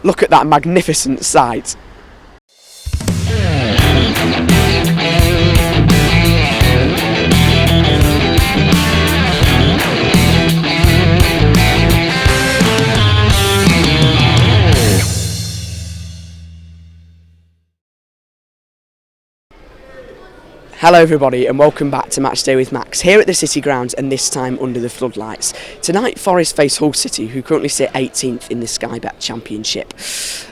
look at that magnificent sight. Hello everybody and welcome back to Matchday with Max, here at the City Ground and this time under the floodlights. Tonight Forest face Hull City, who currently sit 18th in the Sky Bet Championship.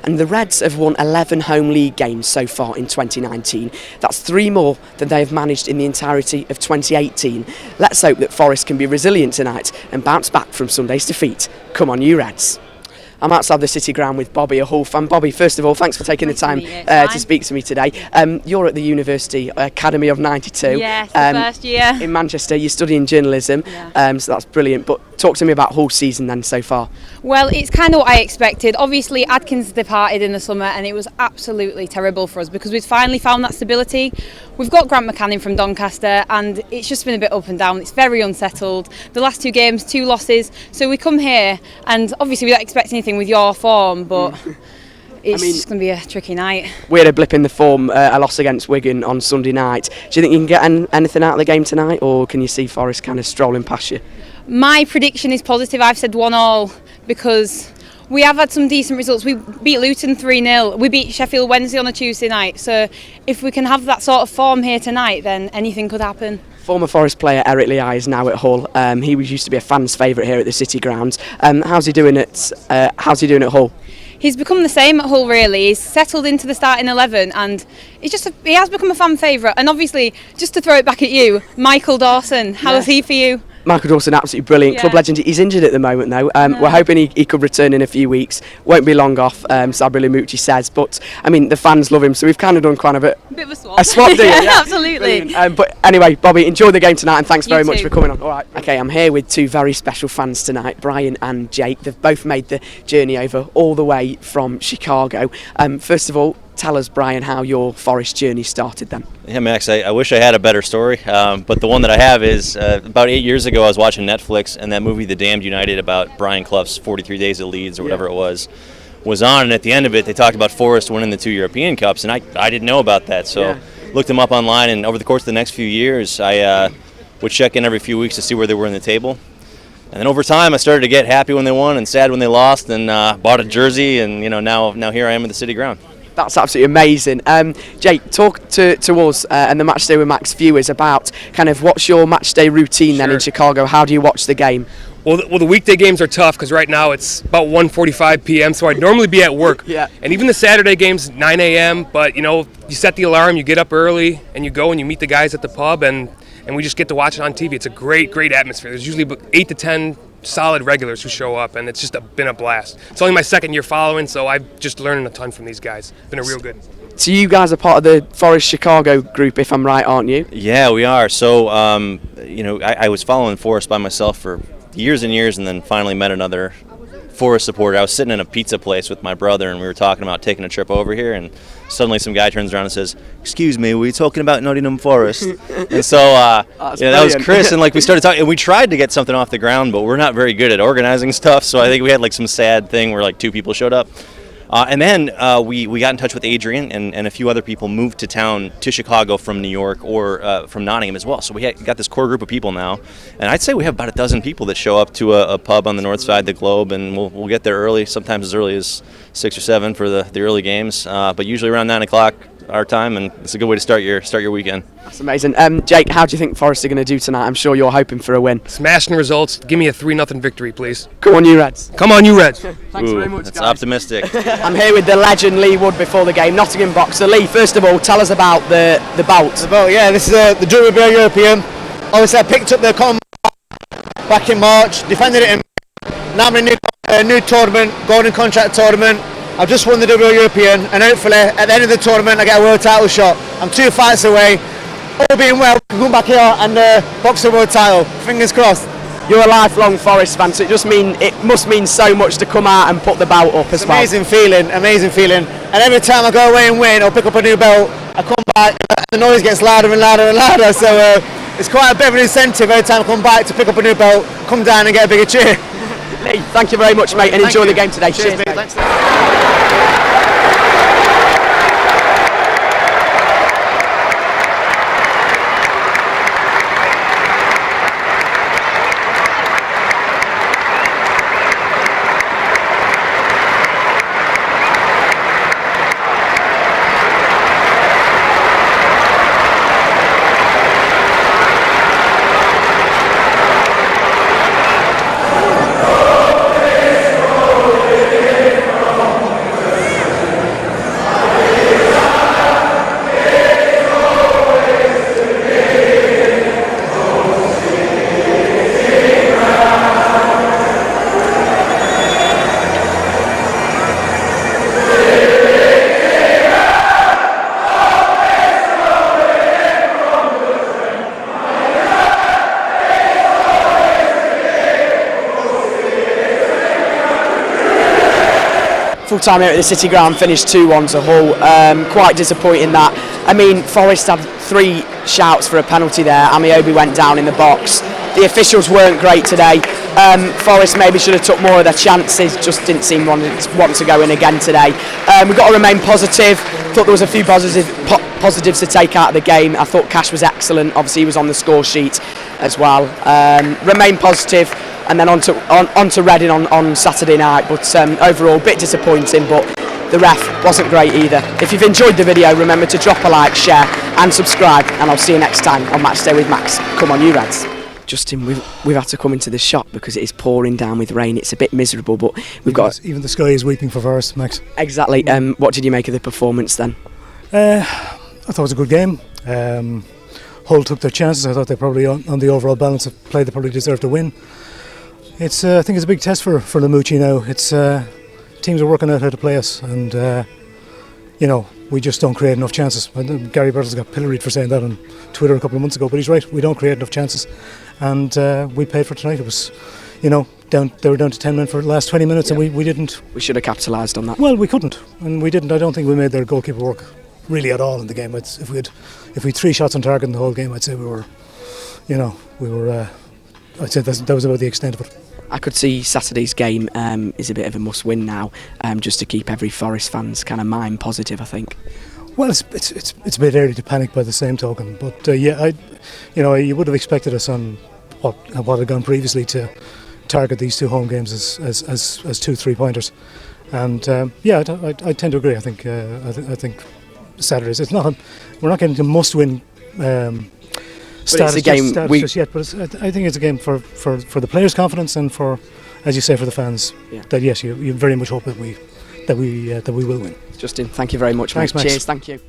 And the Reds have won 11 home league games so far in 2019. That's 3 more than they have managed in the entirety of 2018. Let's hope that Forest can be resilient tonight and bounce back from Sunday's defeat. Come on you Reds. I'm outside the City Ground with Bobby, a Hull fan. Bobby, first of all, thanks for taking the time to speak to me today. You're at the University Academy of 92. Yes, the first year. In Manchester. You're studying journalism, so that's brilliant. But talk to me about Hull's season then so far. Well, it's kind of what I expected. Obviously, Adkins departed in the summer and it was absolutely terrible for us because we've finally found that stability. We've got Grant McCann from Doncaster and it's just been a bit up and down. It's very unsettled. The last 2 games, 2 losses. So we come here and obviously we don't expect anything with your form, but it's just going to be a tricky night. We had a blip in the form, a loss against Wigan on Sunday night. Do you think you can get anything out of the game tonight, or can you see Forest kind of strolling past you? My prediction is positive. I've said 1-1 because we have had some decent results. We beat Luton 3-0. We beat Sheffield Wednesday on a Tuesday night. So if we can have that sort of form here tonight, then anything could happen. Former Forest player Eric Leigh is now at Hull. He used to be a fan's favourite here at the City Ground. How's he doing at Hull? He's become the same at Hull really. He's settled into the starting 11 and he has become a fan favourite. And obviously, just to throw it back at you, Michael Dawson, how is he for you? Michael Dawson, absolutely brilliant, club legend. He's injured at the moment though. We're hoping he could return in a few weeks. Won't be long off, Sabri Lamucci says. But I mean, the fans love him, so we've kind of done kind of a bit of a swap. A swap deal, yeah. Absolutely. But anyway, Bobby, enjoy the game tonight, and thanks very much for coming on. All right. Okay, I'm here with 2 very special fans tonight, Brian and Jake. They've both made the journey over all the way from Chicago. First of all, tell us, Brian, how your Forest journey started then. Yeah, Max, I wish I had a better story, but the one that I have is about 8 years ago I was watching Netflix, and that movie The Damned United about Brian Clough's 43 Days at Leeds or whatever it was on, and at the end of it they talked about Forest winning the 2 European Cups, and I didn't know about that, so looked them up online, and over the course of the next few years I would check in every few weeks to see where they were in the table. And then over time I started to get happy when they won and sad when they lost, and bought a jersey, and now here I am at the City Ground. That's absolutely amazing. Jake, talk to us and the Matchday with Max viewers about kind of what's your matchday routine then in Chicago. How do you watch the game? Well, the weekday games are tough because right now it's about 1:45 p.m. So I'd normally be at work. And even the Saturday games 9 a.m. But you set the alarm, you get up early, and you go and you meet the guys at the pub, and we just get to watch it on TV. It's a great atmosphere. There's usually 8 to 10 solid regulars who show up, and it's just been a blast. It's only my 2nd year following, so I've just learned a ton from these guys. It's been a real good. So you guys are part of the Forest Chicago group, if I'm right, aren't you? Yeah, we are. So, I was following Forest by myself for years and years, and then finally met another Forest supporter. I was sitting in a pizza place with my brother, and we were talking about taking a trip over here, and suddenly some guy turns around and says, "Excuse me, were you talking about Nottingham Forest?" And so that was Chris, and we started talking, and we tried to get something off the ground, but we're not very good at organizing stuff, so I think we had some sad thing where 2 people showed up. And then we got in touch with Adrian, and a few other people moved to town to Chicago from New York or from Nottingham as well. So we got this core group of people now, and I'd say we have about a dozen people that show up to a pub on the north side of the globe, and we'll get there early, sometimes as early as 6 or 7 for the early games, but usually around 9 o'clock our time, and it's a good way to start your weekend. That's amazing. Jake, how do you think Forest are going to do tonight? I'm sure you're hoping for a win. Smashing results. Give me a 3-0 victory, please. Come on, you Reds. Come on, you Reds. Thanks very much, that's guys. optimistic. I'm here with the legend Lee Wood before the game, Nottingham boxer. Lee, first of all, tell us about the bout. The bout, yeah. This is the WBO European. Obviously, I picked up the combat back in March, defended it in. Now I'm in a new tournament, golden contract tournament. I've just won the WBO European, and hopefully at the end of the tournament I get a world title shot. I'm 2 fights away. All being well, I'm going back here and box the world title. Fingers crossed. You're a lifelong Forest fan, so it must mean so much to come out and put the belt up as well. Amazing feeling. And every time I go away and win or pick up a new belt, I come back and the noise gets louder and louder and louder. So it's quite a bit of an incentive every time I come back to pick up a new belt, come down and get a bigger cheer. Lee, thank you very much, mate, and enjoy the game today. Cheers, mate. Thanks. Full time here at the City Ground, finished 2-1 to Hull. Quite disappointing that. I mean, Forest had 3 shouts for a penalty there. Amiobi went down in the box. The officials weren't great today. Forest maybe should have took more of their chances, just didn't seem want to go in again today. We've got to remain positive. Thought there was a few positives to take out of the game. I thought Cash was excellent. Obviously he was on the score sheet as well. Remain positive. And then on to Reading on Saturday night, but overall a bit disappointing, but the ref wasn't great either. If you've enjoyed the video, remember to drop a like, share and subscribe, and I'll see you next time on Matchday with Max. Come on you Reds. Justin, we've had to come into the shop because it is pouring down with rain. It's a bit miserable, but even the sky is weeping for Forest, Max. Exactly. What did you make of the performance then? I thought it was a good game. Hull took their chances. I thought they probably, on the overall balance of play, they probably deserved to win. I think it's a big test for Lamucci now. It's teams are working out how to play us, and we just don't create enough chances. Gary Birtles got pilloried for saying that on Twitter a couple of months ago, but he's right. We don't create enough chances, and we paid for tonight. It was, they were down to 10 men for the last 20 minutes, and we didn't. We should have capitalised on that. Well, we couldn't, and we didn't. I don't think we made their goalkeeper work really at all in the game. If we had 3 shots on target in the whole game, I'd say we were. I'd say that was about the extent of it. I could see Saturday's game is a bit of a must-win now, just to keep every Forest fan's kind of mind positive, I think. Well, it's a bit early to panic by the same token, but you would have expected us on what had gone previously to target these 2 home games as 2 3-pointers, and I tend to agree. I think Saturdays. We're not getting to must-win. But it's a game just yet, but I think it's a game for the players' confidence and for, as you say, for the fans. Yeah. That yes, you very much hope that we will win. Justin, thank you very much. Thanks, mate. Max. Cheers, thank you.